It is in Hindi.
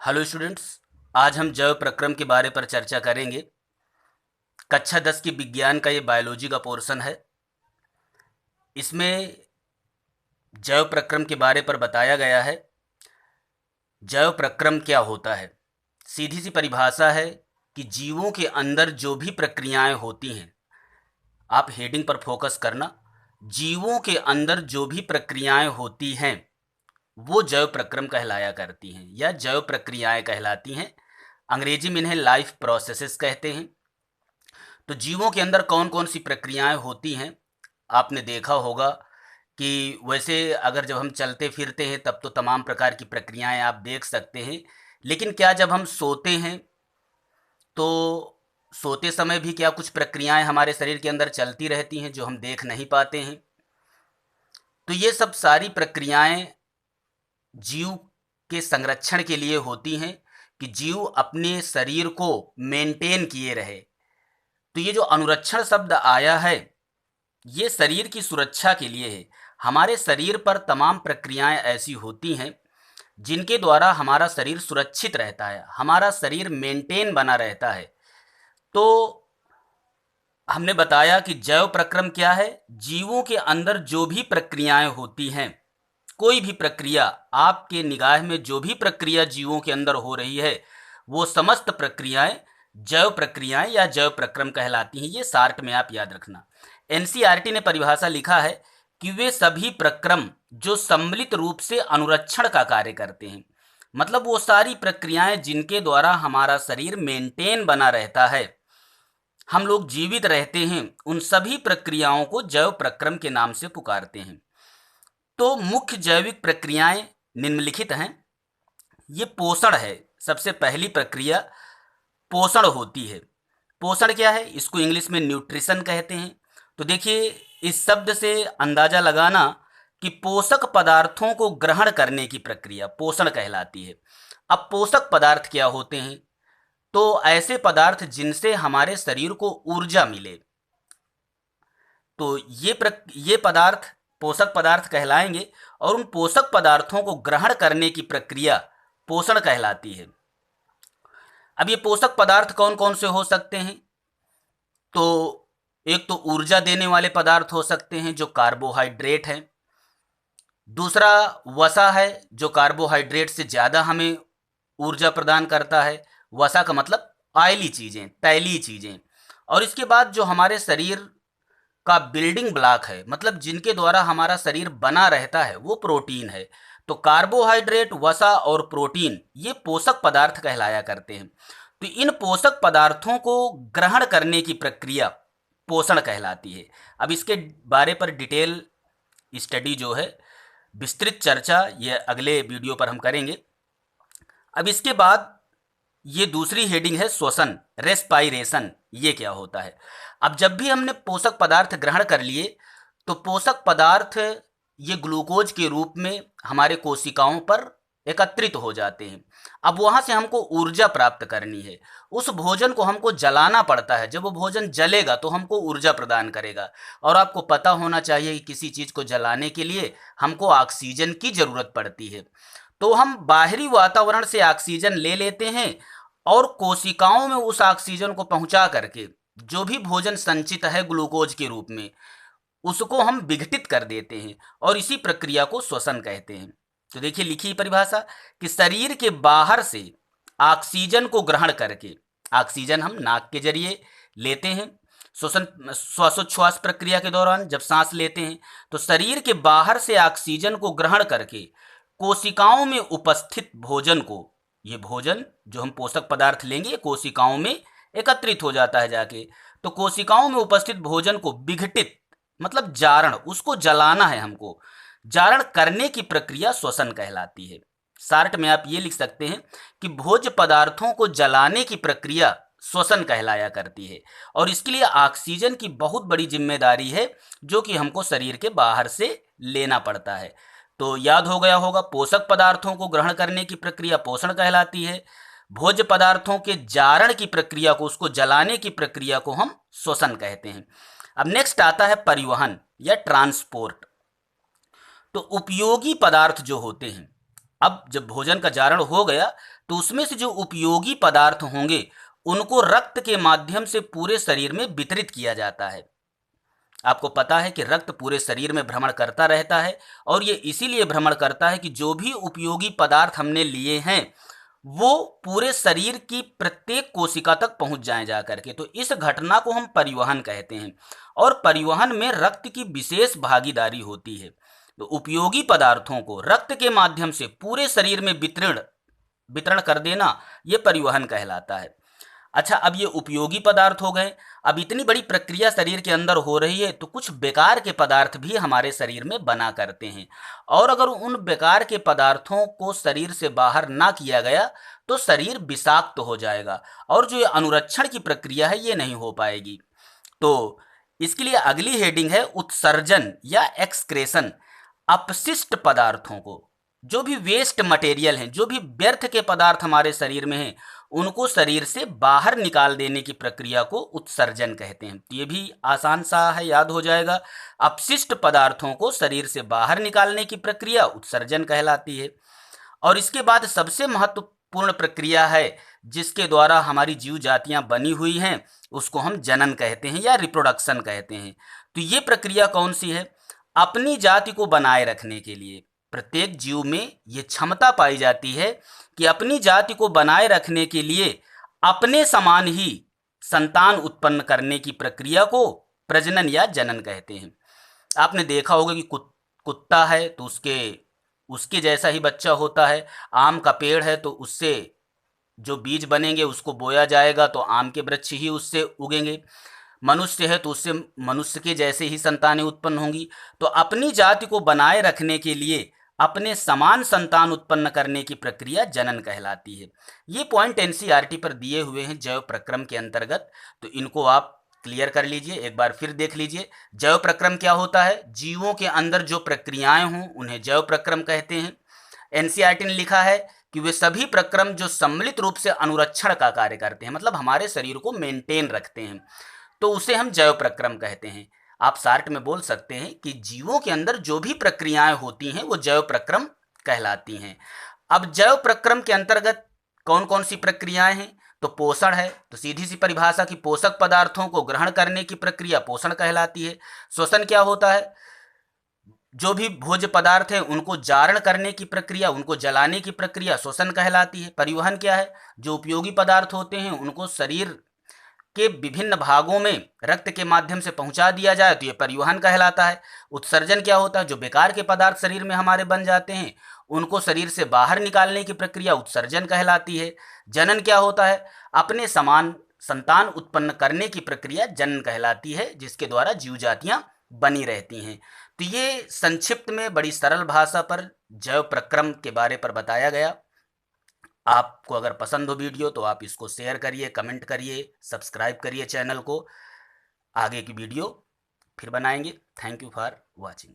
Hello students. आज हम जैव प्रक्रम के बारे पर चर्चा करेंगे। कक्षा 10 की विज्ञान का ये बायोलॉजी का पोर्शन है। इसमें जैव प्रक्रम के बारे पर बताया गया है। जैव प्रक्रम क्या होता है? सीधी सी परिभाषा है कि जीवों के अंदर जो भी प्रक्रियाएं होती हैं, आप हेडिंग पर फोकस करना। जीवों के अंदर जो भी प्रक्रियाएं होती हैं वो जैव प्रक्रम कहलाया करती हैं या जैव प्रक्रियाएं कहलाती हैं। अंग्रेजी में इन्हें लाइफ प्रोसेसेस कहते हैं। तो जीवों के अंदर कौन कौन सी प्रक्रियाएं होती हैं, आपने देखा होगा कि वैसे अगर जब हम चलते फिरते हैं तब तो तमाम प्रकार की प्रक्रियाएं आप देख सकते हैं। लेकिन क्या जब हम सोते हैं तो सोते समय भी क्या कुछ प्रक्रियाएं हमारे शरीर के अंदर चलती रहती हैं जो हम देख नहीं पाते हैं? तो ये सब सारी प्रक्रियाएं जीव के संरक्षण के लिए होती हैं कि जीव अपने शरीर को मेंटेन किए रहे। तो ये जो अनुरक्षण शब्द आया है ये शरीर की सुरक्षा के लिए है। हमारे शरीर पर तमाम प्रक्रियाएं ऐसी होती हैं जिनके द्वारा हमारा शरीर सुरक्षित रहता है, हमारा शरीर मेंटेन बना रहता है। तो हमने बताया कि जैव प्रक्रम क्या है। जीवों के अंदर जो भी प्रक्रियाएं होती हैं, कोई भी प्रक्रिया, आपके निगाह में जो भी प्रक्रिया जीवों के अंदर हो रही है वो समस्त प्रक्रियाएं जैव प्रक्रियाएं या जैव प्रक्रम कहलाती हैं। ये शार्ट में आप याद रखना। एनसीईआरटी ने परिभाषा लिखा है कि वे सभी प्रक्रम जो सम्मिलित रूप से अनुरक्षण का कार्य करते हैं, मतलब वो सारी प्रक्रियाएं जिनके द्वारा हमारा शरीर मेंटेन बना रहता है, हम लोग जीवित रहते हैं, उन सभी प्रक्रियाओं को जैव प्रक्रम के नाम से पुकारते हैं। तो मुख्य जैविक प्रक्रियाएं निम्नलिखित हैं। ये पोषण है। सबसे पहली प्रक्रिया पोषण होती है। पोषण क्या है? इसको इंग्लिश में न्यूट्रिशन कहते हैं। तो देखिए, इस शब्द से अंदाजा लगाना कि पोषक पदार्थों को ग्रहण करने की प्रक्रिया पोषण कहलाती है। अब पोषक पदार्थ क्या होते हैं? तो ऐसे पदार्थ जिनसे हमारे शरीर को ऊर्जा मिले, तो ये पदार्थ पोषक पदार्थ कहलाएंगे और उन पोषक पदार्थों को ग्रहण करने की प्रक्रिया पोषण कहलाती है। अब ये पोषक पदार्थ कौन कौन से हो सकते हैं? तो एक तो ऊर्जा देने वाले पदार्थ हो सकते हैं जो कार्बोहाइड्रेट हैं। दूसरा वसा है जो कार्बोहाइड्रेट से ज़्यादा हमें ऊर्जा प्रदान करता है। वसा का मतलब ऑयली चीज़ें, तैलीय चीज़ें। और इसके बाद जो हमारे शरीर का बिल्डिंग ब्लॉक है, मतलब जिनके द्वारा हमारा शरीर बना रहता है, वो प्रोटीन है। तो कार्बोहाइड्रेट, वसा और प्रोटीन ये पोषक पदार्थ कहलाया करते हैं। तो इन पोषक पदार्थों को ग्रहण करने की प्रक्रिया पोषण कहलाती है। अब इसके बारे पर डिटेल स्टडी जो है, विस्तृत चर्चा, ये अगले वीडियो पर हम करेंगे। अब इसके बाद ये दूसरी हेडिंग है श्वसन, रेस्पायरेशन। ये क्या होता है? अब जब भी हमने पोषक पदार्थ ग्रहण कर लिए तो पोषक पदार्थ ये ग्लूकोज के रूप में हमारे कोशिकाओं पर एकत्रित हो जाते हैं। अब वहाँ से हमको ऊर्जा प्राप्त करनी है। उस भोजन को हमको जलाना पड़ता है। जब वो भोजन जलेगा तो हमको ऊर्जा प्रदान करेगा। और आपको पता होना चाहिए कि किसी चीज़ को जलाने के लिए हमको ऑक्सीजन की ज़रूरत पड़ती है। तो हम बाहरी वातावरण से ऑक्सीजन ले लेते हैं और कोशिकाओं में उस ऑक्सीजन को पहुंचा करके जो भी भोजन संचित है ग्लूकोज के रूप में, उसको हम विघटित कर देते हैं और इसी प्रक्रिया को श्वसन कहते हैं। तो देखिए लिखी परिभाषा कि शरीर के बाहर से ऑक्सीजन को ग्रहण करके, ऑक्सीजन हम नाक के जरिए लेते हैं श्वसन श्वासोच्छ्वास प्रक्रिया के दौरान जब सांस लेते हैं, तो शरीर के बाहर से ऑक्सीजन को ग्रहण करके कोशिकाओं में उपस्थित भोजन को, ये भोजन जो हम पोषक पदार्थ लेंगे कोशिकाओं में एकत्रित हो जाता है जाके। तो कोशिकाओं में उपस्थित भोजन को विघटित, मतलब जारण, उसको जलाना है हमको। जारण करने की प्रक्रिया श्वसन कहलाती है। शार्ट में आप ये लिख सकते हैं कि भोज्य पदार्थों को जलाने की प्रक्रिया श्वसन कहलाया करती है। और इसके लिए ऑक्सीजन की बहुत बड़ी जिम्मेदारी है जो कि हमको शरीर के बाहर से लेना पड़ता है। तो याद हो गया होगा, पोषक पदार्थों को ग्रहण करने की प्रक्रिया पोषण कहलाती है। भोज्य पदार्थों के जारण की प्रक्रिया को, उसको जलाने की प्रक्रिया को हम श्वसन कहते हैं। अब नेक्स्ट आता है परिवहन या ट्रांसपोर्ट। तो उपयोगी पदार्थ जो होते हैं, अब जब भोजन का जारण हो गया तो उसमें से जो उपयोगी पदार्थ होंगे उनको रक्त के माध्यम से पूरे शरीर में वितरित किया जाता है। आपको पता है कि रक्त पूरे शरीर में भ्रमण करता रहता है और ये इसीलिए भ्रमण करता है कि जो भी उपयोगी पदार्थ हमने लिए हैं वो पूरे शरीर की प्रत्येक कोशिका तक पहुंच जाएं जा करके। तो इस घटना को हम परिवहन कहते हैं और परिवहन में रक्त की विशेष भागीदारी होती है। तो उपयोगी पदार्थों को रक्त के माध्यम से पूरे शरीर में वितरण वितरण कर देना ये परिवहन कहलाता है। अच्छा, अब ये उपयोगी पदार्थ हो गए। अब इतनी बड़ी प्रक्रिया शरीर के अंदर हो रही है तो कुछ बेकार के पदार्थ भी हमारे शरीर में बना करते हैं और अगर उन बेकार के पदार्थों को शरीर से बाहर ना किया गया तो शरीर विषाक्त हो जाएगा और जो ये अनुरक्षण की प्रक्रिया है ये नहीं हो पाएगी। तो इसके लिए अगली हेडिंग है उत्सर्जन या एक्सक्रेशन। अपशिष्ट पदार्थों को, जो भी वेस्ट मटेरियल हैं, जो भी व्यर्थ के पदार्थ हमारे शरीर में हैं उनको शरीर से बाहर निकाल देने की प्रक्रिया को उत्सर्जन कहते हैं। तो ये भी आसान सा है, याद हो जाएगा। अपशिष्ट पदार्थों को शरीर से बाहर निकालने की प्रक्रिया उत्सर्जन कहलाती है। और इसके बाद सबसे महत्वपूर्ण प्रक्रिया है जिसके द्वारा हमारी जीव जातियां बनी हुई हैं उसको हम जनन कहते हैं या रिप्रोडक्शन कहते हैं। तो ये प्रक्रिया कौन सी है? अपनी जाति को बनाए रखने के लिए प्रत्येक जीव में ये क्षमता पाई जाती है कि अपनी जाति को बनाए रखने के लिए अपने समान ही संतान उत्पन्न करने की प्रक्रिया को प्रजनन या जनन कहते हैं। आपने देखा होगा कि कुत्ता है तो उसके जैसा ही बच्चा होता है। आम का पेड़ है तो उससे जो बीज बनेंगे उसको बोया जाएगा तो आम के वृक्ष ही उससे उगेंगे। मनुष्य है तो उससे मनुष्य के जैसे ही संतानें उत्पन्न होंगी। तो अपनी जाति को बनाए रखने के लिए अपने समान संतान उत्पन्न करने की प्रक्रिया जनन कहलाती है। ये पॉइंट एनसीईआरटी पर दिए हुए हैं जैव प्रक्रम के अंतर्गत, तो इनको आप क्लियर कर लीजिए, एक बार फिर देख लीजिए। जैव प्रक्रम क्या होता है? जीवों के अंदर जो प्रक्रियाएं हों उन्हें जैव प्रक्रम कहते हैं। एनसीईआरटी ने लिखा है कि वे सभी प्रक्रम जो सम्मिलित रूप से अनुरक्षण का कार्य करते हैं, मतलब हमारे शरीर को मेंटेन रखते हैं, तो उसे हम जैव प्रक्रम कहते हैं। आप शार्ट में बोल सकते हैं कि जीवों के अंदर जो भी प्रक्रियाएं होती हैं वो जैव प्रक्रम कहलाती हैं। अब जैव प्रक्रम के अंतर्गत कौन कौन सी प्रक्रियाएं हैं? तो पोषण है, तो सीधी सी परिभाषा की पोषक पदार्थों को ग्रहण करने की प्रक्रिया पोषण कहलाती है। श्वसन क्या होता है? जो भी भोज्य पदार्थ हैं उनको जारण करने की प्रक्रिया, उनको जलाने की प्रक्रिया श्वसन कहलाती है। परिवहन क्या है? जो उपयोगी पदार्थ होते हैं उनको शरीर के विभिन्न भागों में रक्त के माध्यम से पहुंचा दिया जाए तो ये परिवहन कहलाता है। उत्सर्जन क्या होता है? जो बेकार के पदार्थ शरीर में हमारे बन जाते हैं उनको शरीर से बाहर निकालने की प्रक्रिया उत्सर्जन कहलाती है। जनन क्या होता है? अपने समान संतान उत्पन्न करने की प्रक्रिया जनन कहलाती है, जिसके द्वारा जीव जातियां बनी रहती हैं। तो ये संक्षिप्त में बड़ी सरल भाषा पर जैव प्रक्रम के बारे पर बताया गया। आपको अगर पसंद हो वीडियो तो आप इसको शेयर करिए, कमेंट करिए, सब्सक्राइब करिए चैनल को। आगे की वीडियो फिर बनाएंगे। Thank you for watching.